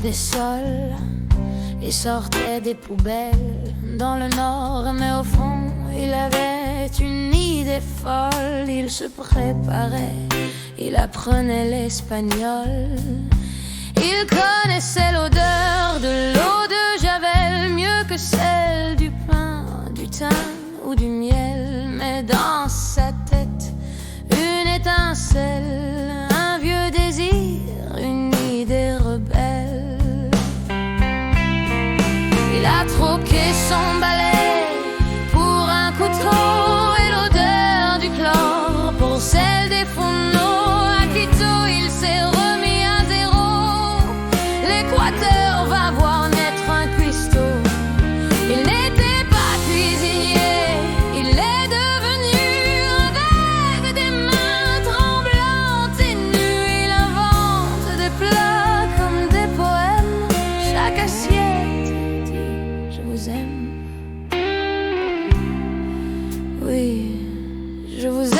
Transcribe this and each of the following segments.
des sols et sortait des poubelles dans le nord. Mais au fond, il avait une idée folle. Il se préparait, il apprenait l'espagnol. Il connaissait l'odeur de l'eau de Javel mieux que celle du pain, du thym ou du miel. Mais dans sa tête, une étincelle, un vieux désir, une idée rebelle. Il a troqué son balai pour un couteau et l'odeur du chlore pour celle des fourneaux. À Quito, il s'est remis à zéro. L'Équateur va voir naître un cuistot. Il n'était pas cuisinier, il est devenu avec des mains tremblantes et nues. Il invente des plats comme des poèmes. Chaque assiette dit je vous aime. Oui, je vous aime.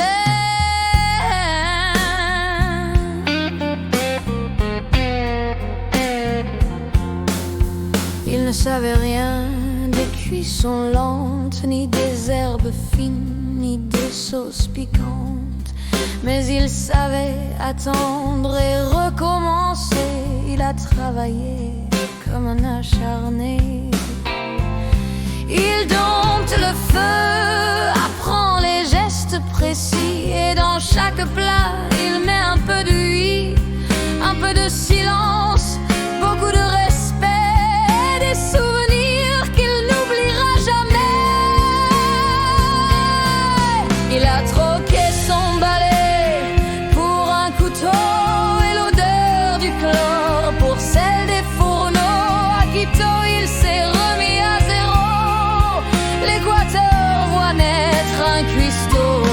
Il ne savait rien des cuissons lentes, ni des herbes fines, ni des sauces piquantes. Mais il savait attendre et recommencer. Il a travaillé comme un acharné. Il dompte le feu, apprend les gestes précis. Et dans chaque plat, il met un peu d'huile, un peu de silence, beaucoup de respect et des souvenirs qu'il n'oubliera jamais. Il a troqué son balai pour un couteau et l'odeur du chlore pour celle des fourneaux. À Quito, il s'est remis à zéro. L'Équateur voit naître un cuistot.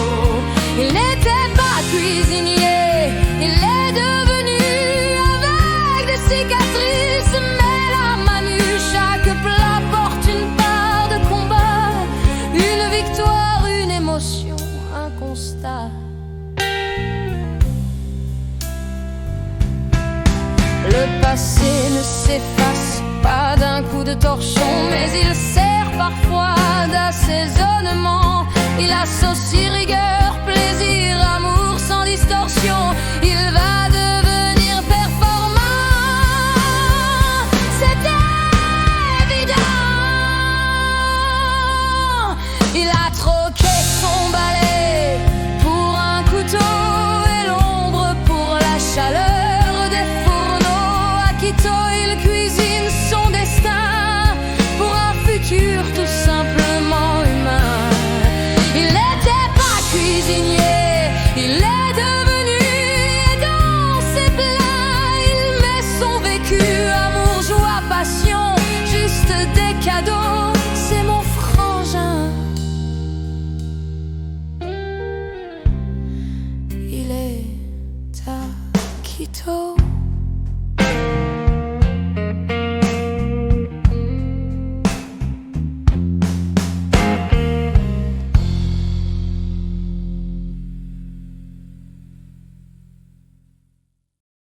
Il n'était pas cuisinier, il est devenu avec des cicatrices. Mais la manu, chaque plat porte une part de combat, une victoire, une émotion, un constat. Le passé ne s'efface pas d'un coup de torchon, mais il sert parfois d'assaisonnement. Il associe rigueur, plaisir, amour sans distorsion. Il va devenir performant, c'est évident. Il a troqué son balai pour un couteau et l'ombre pour la chaleur des fourneaux. À Quito, il cuisine son destin pour un futur tout simplement humain. Il n'était pas cuisinier, il est devenu, et dans ses plats, il met son vécu, amour, joie, passion, juste des cadeaux. C'est mon frangin. Il est à Quito.